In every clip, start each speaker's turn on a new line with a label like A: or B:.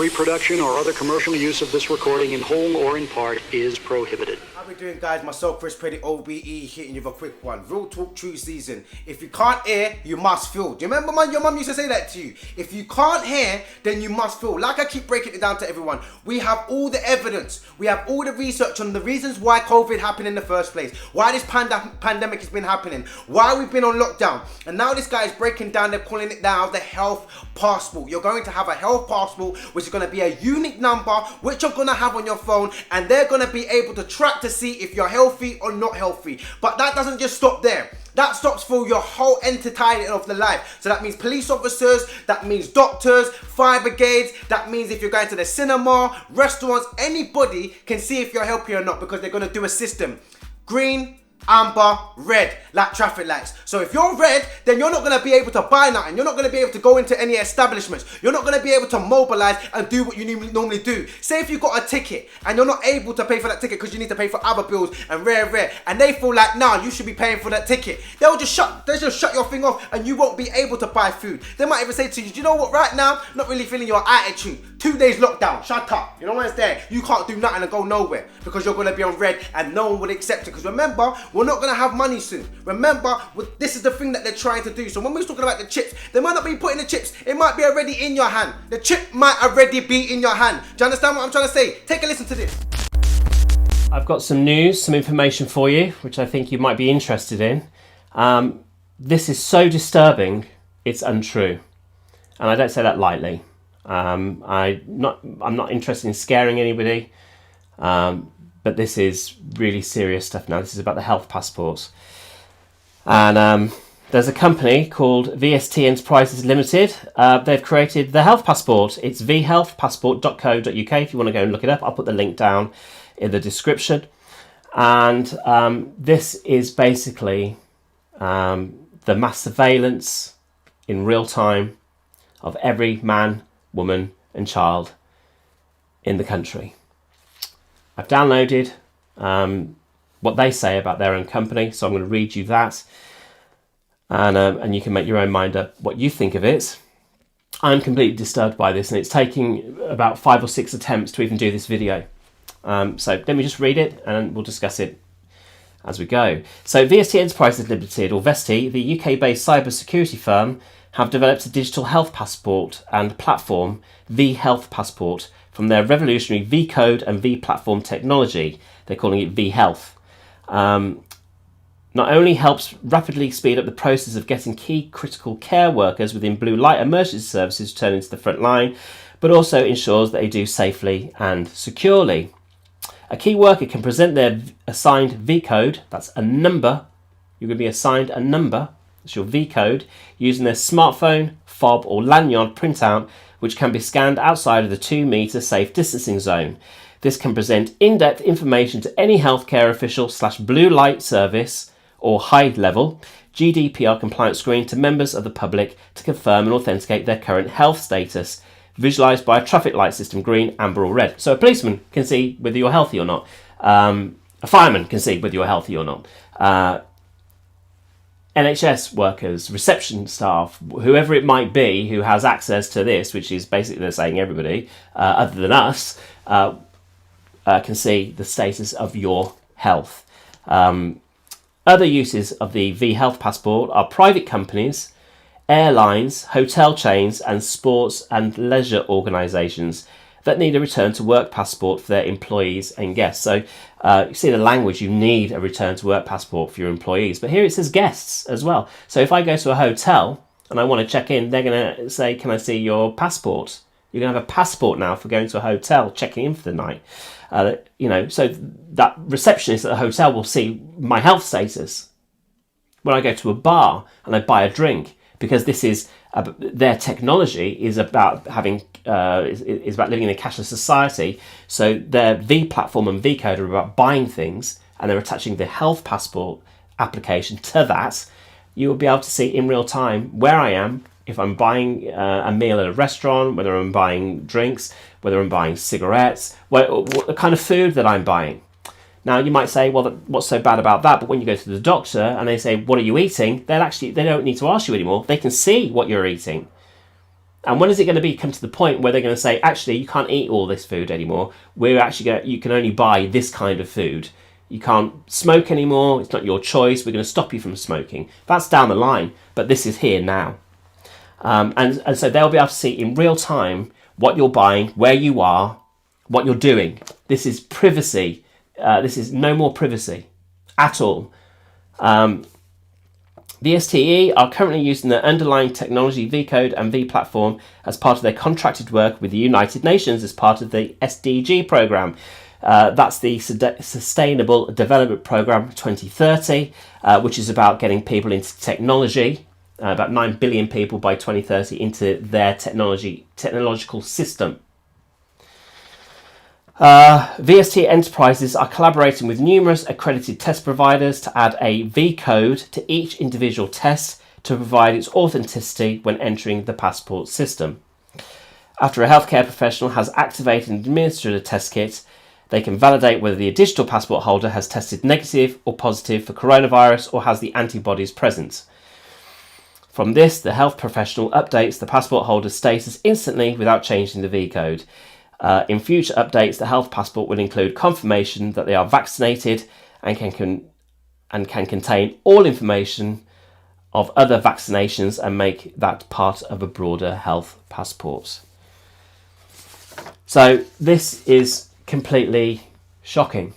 A: reproduction or other commercial use of this recording in whole or in part is prohibited.
B: How we doing, guys? Myself, Chrispreddie OBE, hitting you with a quick one. Real talk, true season. If you can't hear, you must feel. Do you remember, man? Your mum used to say that to you. If you can't hear, then you must feel. Like I keep breaking it down to everyone. We have all the evidence. We have all the research on the reasons why COVID happened in the first place. Why this pandemic has been happening. Why we've been on lockdown. And now this guy is breaking down. They're calling it now the health passport. You're going to have a health passport, which is going to be a unique number, which you're going to have on your phone. And they're going to be able to track to see if you're healthy or not healthy. But that doesn't just stop there. That stops for your whole entirety of the life. So that means police officers, that means doctors, fire brigades, that means if you're going to the cinema, restaurants, anybody can see if you're healthy or not, because they're going to do a system. Green, amber, red, like traffic lights. So if you're red, then you're not going to be able to buy nothing. You're not going to be able to go into any establishments. You're not going to be able to mobilize and do what you normally do. Say if you got a ticket and you're not able to pay for that ticket because you need to pay for other bills and rare, and they feel like, nah, you should be paying for that ticket. They'll just shut your thing off and you won't be able to buy food. They might even say to you, do you know what, right now, not really feeling your attitude. 2 days lockdown, shut up. You know what I'm saying? You can't do nothing and go nowhere because you're going to be on red and no one would accept it. Because remember, we're not going to have money soon. Remember, this is the thing that they're trying to do. So when we're talking about the chips, they might not be putting the chips. It might be already in your hand. The chip might already be in your hand. Do you understand what I'm trying to say? Take a listen to this.
C: I've got some news, some information for you, which I think you might be interested in. This is so disturbing, it's untrue. And I don't say that lightly. I'm not interested in scaring anybody. But this is really serious stuff now. This is about the health passports. And there's a company called VST Enterprises Limited. They've created the health passport. It's vhealthpassport.co.uk if you want to go and look it up. I'll put the link down in the description. And this is basically the mass surveillance in real time of every man, woman and child in the country. I've downloaded what they say about their own company, so I'm going to read you that, and you can make your own mind up what you think of it. I'm completely disturbed by this, and it's taking about 5 or 6 attempts to even do this video. So let me just read it, and we'll discuss it as we go. So VST Enterprises Limited, or VST, the UK-based cybersecurity firm, have developed a digital health passport and platform, the Health Passport, from their revolutionary V-Code and V-Platform technology. They're calling it V-Health. Not only helps rapidly speed up the process of getting key critical care workers within blue light emergency services returning to the front line, but also ensures that they do safely and securely. A key worker can present their assigned V-Code, that's a number, you're going to be assigned a number, that's your V-Code, using their smartphone, fob or lanyard printout, which can be scanned outside of the 2 metre safe distancing zone. This can present in-depth information to any healthcare official / blue light service or high level GDPR compliant screen to members of the public to confirm and authenticate their current health status, visualised by a traffic light system, green, amber or red. So a policeman can see whether you're healthy or not. A fireman can see whether you're healthy or not. NHS workers, reception staff, whoever it might be who has access to this, which is basically they're saying everybody other than us, can see the status of your health. Other uses of the V-Health Passport are private companies, airlines, hotel chains and sports and leisure organisations that need a return to work passport for their employees and guests. So you see the language, you need a return to work passport for your employees, but here it says guests as well. So if I go to a hotel and I want to check in, they're going to say, can I see your passport? You're going to have a passport now for going to a hotel, checking in for the night. So that receptionist at the hotel will see my health status. When I go to a bar and I buy a drink, because this is their technology is about is about living in a cashless society. So their V platform and V code are about buying things, and they're attaching the health passport application to that. You will be able to see in real time where I am, if I'm buying a meal at a restaurant, whether I'm buying drinks, whether I'm buying cigarettes, what kind of food that I'm buying. Now you might say, well, what's so bad about that? But when you go to the doctor and they say, what are you eating? They don't need to ask you anymore. They can see what you're eating. And when is it going to come to the point where they're going to say, actually, you can't eat all this food anymore. You can only buy this kind of food. You can't smoke anymore. It's not your choice. We're going to stop you from smoking. That's down the line, but this is here now. And so they'll be able to see in real time what you're buying, where you are, what you're doing. This is privacy. This is no more privacy at all. The STE are currently using the underlying technology V-Code and V-Platform as part of their contracted work with the United Nations as part of the SDG programme. That's the Sustainable Development Programme 2030, which is about getting people into technology, about 9 billion people by 2030 into their technological system. VST enterprises are collaborating with numerous accredited test providers to add a V-code to each individual test to provide its authenticity when entering the passport system. After a healthcare professional has activated and administered a test kit, they can validate whether the digital passport holder has tested negative or positive for coronavirus or has the antibodies present. From this, the health professional updates the passport holder's status instantly without changing the V-code. In future updates, the health passport will include confirmation that they are vaccinated and can contain all information of other vaccinations and make that part of a broader health passport. So this is completely shocking.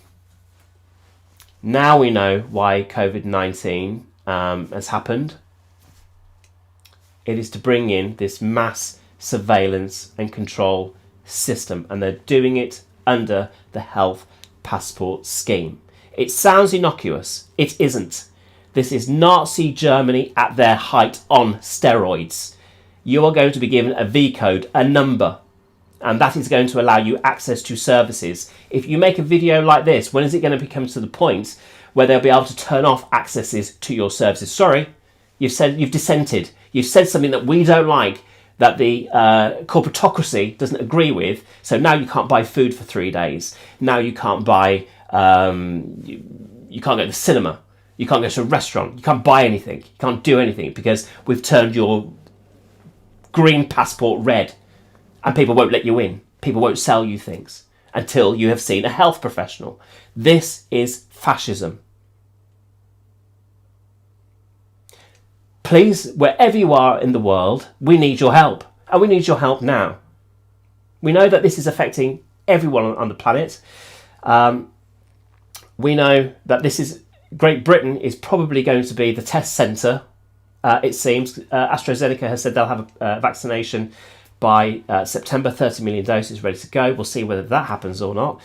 C: Now we know why COVID-19 has happened. It is to bring in this mass surveillance and control system, and they're doing it under the health passport scheme. It sounds innocuous. It isn't. This is Nazi Germany at their height on steroids. You are going to be given a V-code, a number, and that is going to allow you access to services. If you make a video like this, when is it going to become to the point where they'll be able to turn off accesses to your services? Sorry, you've dissented. You've said something that we don't like, that the corporatocracy doesn't agree with. So now you can't buy food for 3 days. Now you can't buy, you can't go to the cinema. You can't go to a restaurant. You can't buy anything. You can't do anything because we've turned your green passport red and people won't let you in. People won't sell you things until you have seen a health professional. This is fascism. Please, wherever you are in the world, we need your help. And we need your help now. We know that this is affecting everyone on the planet. We know that Great Britain is probably going to be the test centre, it seems. AstraZeneca has said they'll have a vaccination by September, 30 million doses ready to go. We'll see whether that happens or not.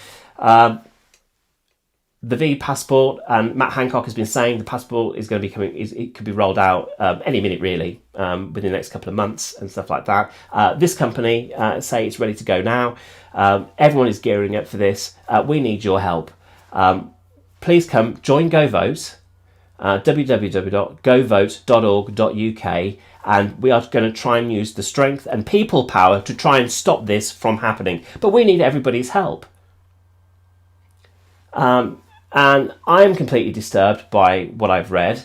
C: The V passport, and Matt Hancock has been saying the passport is going to be coming. It could be rolled out any minute, really, within the next couple of months and stuff like that. This company say it's ready to go now. Everyone is gearing up for this. We need your help. Please come join GoVote, www.govote.org.uk, and we are going to try and use the strength and people power to try and stop this from happening. But we need everybody's help. And I'm completely disturbed by what I've read.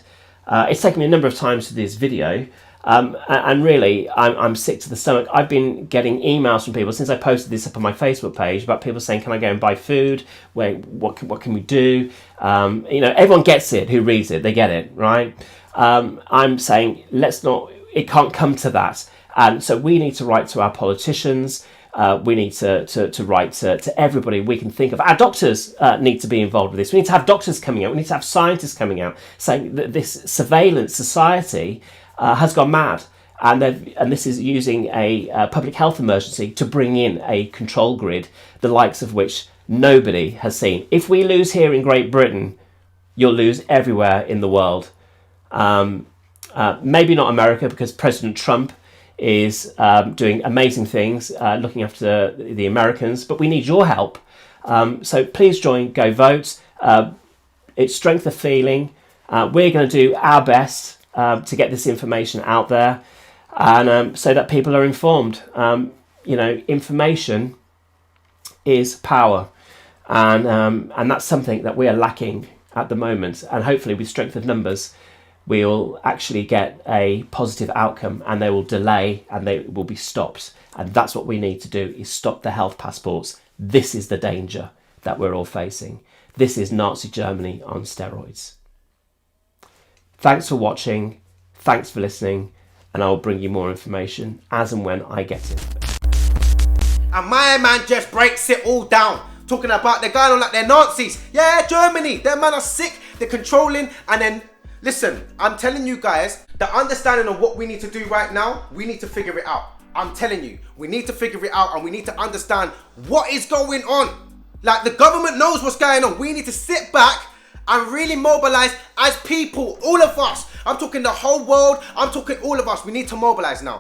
C: It's taken me a number of times to do this video, and really, I'm sick to the stomach. I've been getting emails from people since I posted this up on my Facebook page about people saying, "Can I go and buy food? What can we do?" Everyone gets it who reads it. They get it, right? I'm saying it can't come to that, and so we need to write to our politicians. We need to write to everybody we can think of. Our doctors need to be involved with this. We need to have doctors coming out. We need to have scientists coming out saying that this surveillance society has gone mad. And this is using a public health emergency to bring in a control grid, the likes of which nobody has seen. If we lose here in Great Britain, you'll lose everywhere in the world. Maybe not America, because President Trump is doing amazing things, looking after the Americans, but we need your help. So please join Go Vote. It's strength of feeling. We're going to do our best to get this information out there, and so that people are informed. Information is power, and that's something that we are lacking at the moment. And hopefully, with strength of numbers, we'll actually get a positive outcome, and they will delay and they will be stopped. And that's what we need to do, is stop the health passports. This is the danger that we're all facing. This is Nazi Germany on steroids. Thanks for watching. Thanks for listening. And I will bring you more information as and when I get it.
B: And my man just breaks it all down. Talking about they're going on like they're Nazis. Yeah, Germany. Their man are sick. They're controlling. And then, listen, I'm telling you guys, the understanding of what we need to do right now, we need to figure it out. I'm telling you, we need to figure it out, and we need to understand what is going on. Like, the government knows what's going on. We need to sit back and really mobilize as people, all of us. I'm talking the whole world. I'm talking all of us. We need to mobilize now.